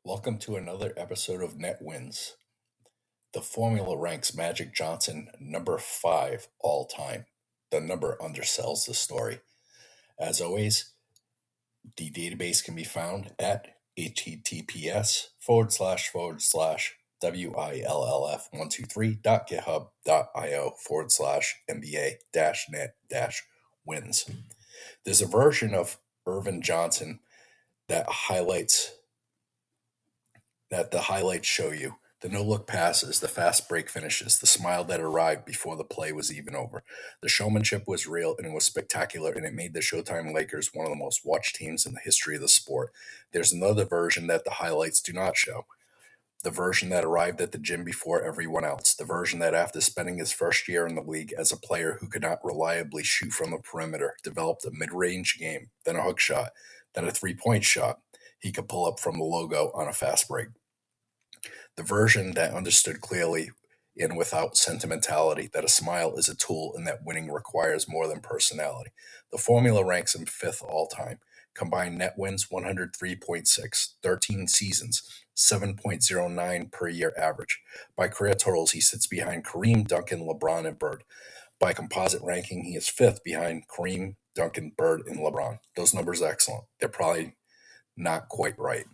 Welcome to another episode of Net Wins. The formula ranks Magic Johnson number 5 all time. The number undersells the story. As always, the database can be found at https://will123.github.io/NBA-net-wins. There's a version of Earvin Johnson that the highlights show you. The no-look passes, the fast break finishes, the smile that arrived before the play was even over. The showmanship was real and it was spectacular, and it made the Showtime Lakers one of the most watched teams in the history of the sport. There's another version that the highlights do not show. The version that arrived at the gym before everyone else. The version that, after spending his first year in the league as a player who could not reliably shoot from the perimeter, developed a mid-range game, then a hook shot, then a three-point shot he could pull up from the logo on a fast break. The version that understood clearly and without sentimentality that a smile is a tool and that winning requires more than personality. The formula ranks him 5th all time. Combined net wins 103.6, 13 seasons, 7.09 per year average. By career totals, he sits behind Kareem, Duncan, LeBron, and Bird. By composite ranking, he is 5th behind Kareem, Duncan, Bird, and LeBron. Those numbers are excellent. They're probably not quite right.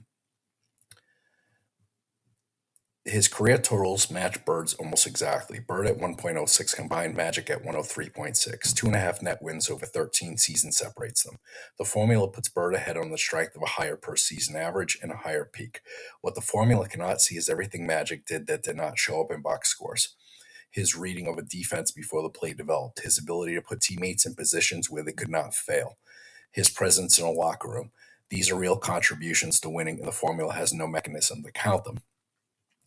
His career totals match Bird's almost exactly. Bird at 1.06 combined, Magic at 103.6. 2.5 net wins over 13 seasons separates them. The formula puts Bird ahead on the strength of a higher per season average and a higher peak. What the formula cannot see is everything Magic did that did not show up in box scores. His reading of a defense before the play developed. His ability to put teammates in positions where they could not fail. His presence in a locker room. These are real contributions to winning, and the formula has no mechanism to count them.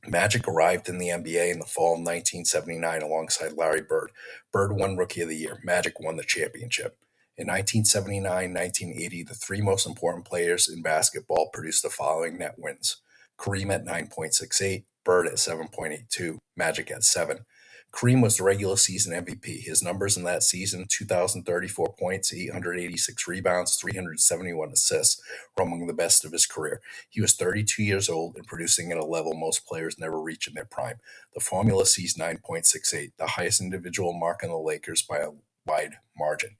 Magic arrived in the NBA in the fall of 1979 alongside Larry Bird. Bird won Rookie of the Year. Magic won the championship. In 1979, 1980, the three most important players in basketball produced the following net wins. Kareem at 9.68, Bird at 7.82, Magic at 7. Kareem was the regular season MVP. His numbers in that season, 2,034 points, 886 rebounds, 371 assists, were among the best of his career. He was 32 years old and producing at a level most players never reach in their prime. The formula sees 9.68, the highest individual mark on the Lakers by a wide margin.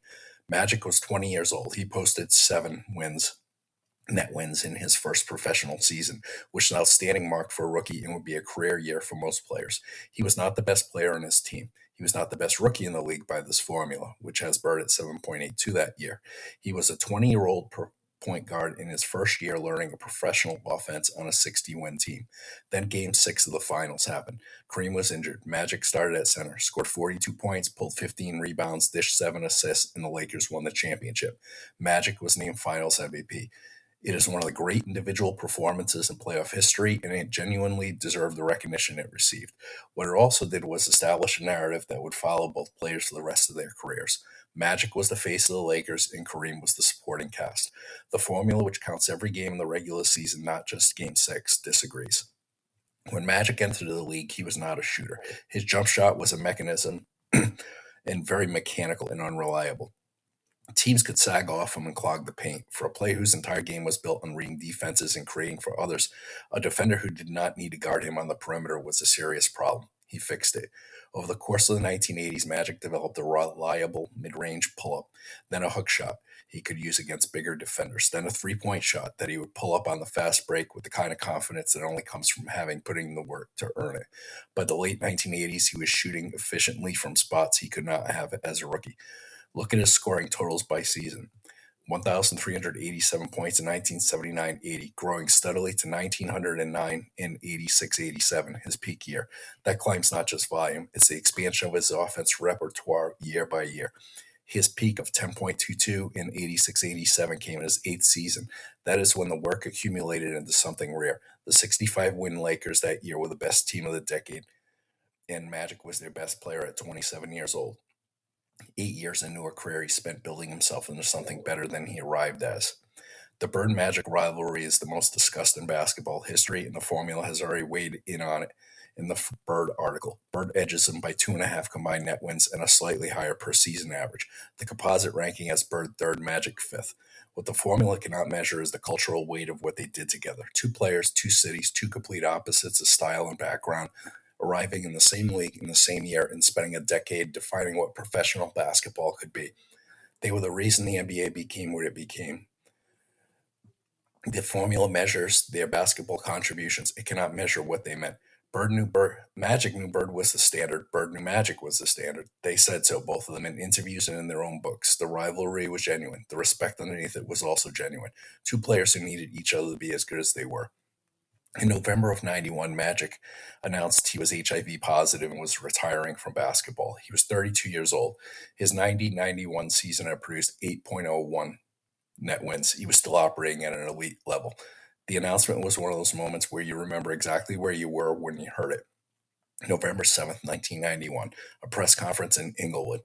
Magic was 20 years old. He posted 7 net wins in his first professional season, which is an outstanding mark for a rookie and would be a career year for most players. He was not the best player on his team. He was not the best rookie in the league by this formula, which has Bird at 7.82 that year. He was a 20-year-old point guard in his first year learning a professional offense on a 60-win team. Then Game 6 of the finals happened. Kareem was injured. Magic started at center, scored 42 points, pulled 15 rebounds, dished 7 assists, and the Lakers won the championship. Magic was named Finals MVP. It is one of the great individual performances in playoff history, and it genuinely deserved the recognition it received. What it also did was establish a narrative that would follow both players for the rest of their careers. Magic was the face of the Lakers, and Kareem was the supporting cast. The formula, which counts every game in the regular season, not just Game 6, disagrees. When Magic entered the league, he was not a shooter. His jump shot was a mechanism and very mechanical and unreliable. Teams could sag off him and clog the paint. For a player whose entire game was built on reading defenses and creating for others, a defender who did not need to guard him on the perimeter was a serious problem. He fixed it. Over the course of the 1980s, Magic developed a reliable mid-range pull-up, then a hook shot he could use against bigger defenders, then a three-point shot that he would pull up on the fast break with the kind of confidence that only comes from putting in the work to earn it. By the late 1980s, he was shooting efficiently from spots he could not have as a rookie. Look at his scoring totals by season. 1,387 points in 1979-80, growing steadily to 1,909 in 86-87, his peak year. That climb's not just volume, it's the expansion of his offense repertoire year by year. His peak of 10.22 in 86-87 came in his 8th season. That is when the work accumulated into something rare. The 65-win Lakers that year were the best team of the decade, and Magic was their best player at 27 years old. 8 years into a career he spent building himself into something better than he arrived as. The Bird-Magic rivalry is the most discussed in basketball history, and the formula has already weighed in on it in the Bird article. Bird edges him by 2.5 combined net wins and a slightly higher per season average. The composite ranking has Bird 3rd, Magic 5th. What the formula cannot measure is the cultural weight of what they did together. Two players, two cities, two complete opposites of style and background, arriving in the same league in the same year and spending a decade defining what professional basketball could be. They were the reason the NBA became what it became. The formula measures their basketball contributions. It cannot measure what they meant. Magic knew Bird was the standard. Bird knew Magic was the standard. They said so, both of them, in interviews and in their own books. The rivalry was genuine. The respect underneath it was also genuine. Two players who needed each other to be as good as they were. In November of 91, Magic announced he was HIV positive and was retiring from basketball. He was 32 years old. His 90-91 season had produced 8.01 net wins. He was still operating at an elite level. The announcement was one of those moments where you remember exactly where you were when you heard it. November 7th, 1991, a press conference in Inglewood.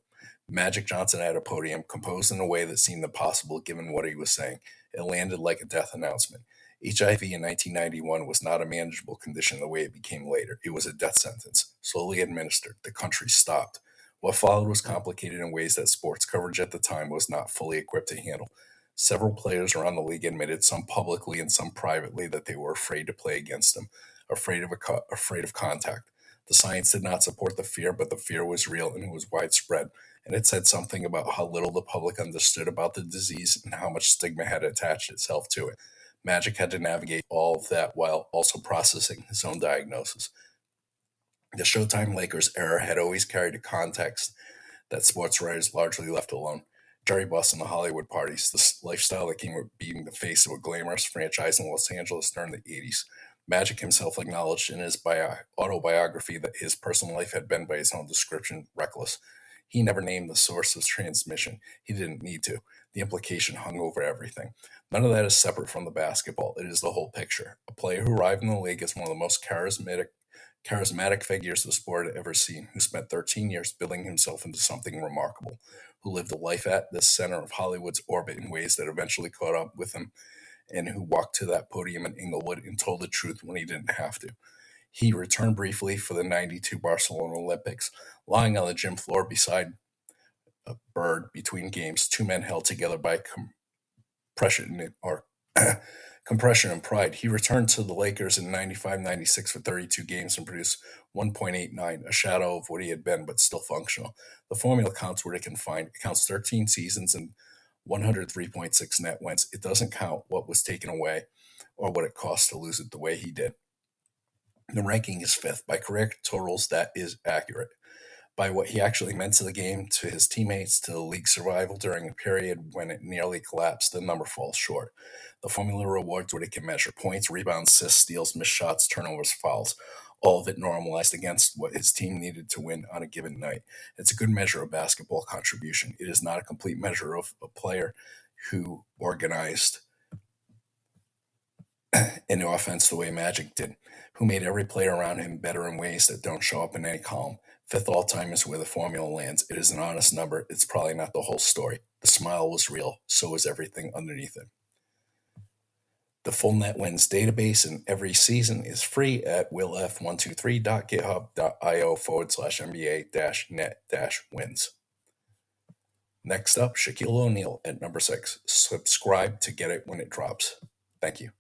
Magic Johnson at a podium, composed in a way that seemed impossible given what he was saying. It landed like a death announcement. HIV in 1991 was not a manageable condition the way it became later. It was a death sentence, slowly administered. The country stopped. What followed was complicated in ways that sports coverage at the time was not fully equipped to handle. Several players around the league admitted, some publicly and some privately, that they were afraid to play against him, afraid of contact. The science did not support the fear, but the fear was real and it was widespread. And it said something about how little the public understood about the disease and how much stigma had attached itself to it. Magic had to navigate all of that while also processing his own diagnosis. The Showtime Lakers era had always carried a context that sports writers largely left alone. Jerry Buss and the Hollywood parties, the lifestyle that came with being the face of a glamorous franchise in Los Angeles during the 80s. Magic himself acknowledged in his autobiography that his personal life had been, by his own description, reckless. He never named the source of transmission. He didn't need to. The implication hung over everything. None of that is separate from the basketball. It is the whole picture. A player who arrived in the league as one of the most charismatic figures the sport had ever seen, who spent 13 years building himself into something remarkable, who lived a life at the center of Hollywood's orbit in ways that eventually caught up with him, and who walked to that podium in Inglewood and told the truth when he didn't have to. He returned briefly for the 92 Barcelona Olympics, lying on the gym floor beside a Bird between games, two men held together by compression and pride. He returned to the Lakers in 95-96 for 32 games and produced 1.89, a shadow of what he had been, but still functional. The formula counts what it can find. It counts 13 seasons and 103.6 net wins. It doesn't count what was taken away or what it cost to lose it the way he did. The ranking is fifth. By correct totals, that is accurate. By what he actually meant to the game, to his teammates, to the league's survival during a period when it nearly collapsed, the number falls short. The formula rewards what it can measure: points, rebounds, assists, steals, missed shots, turnovers, fouls. All of it normalized against what his team needed to win on a given night. It's a good measure of basketball contribution. It is not a complete measure of a player who organized an offense the way Magic did, who made every player around him better in ways that don't show up in any column. Fifth all-time is where the formula lands. It is an honest number. It's probably not the whole story. The smile was real. So was everything underneath it. The full net wins database in every season is free at willf123.github.io/NBA-net-wins. Next up, Shaquille O'Neal at number 6. Subscribe to get it when it drops. Thank you.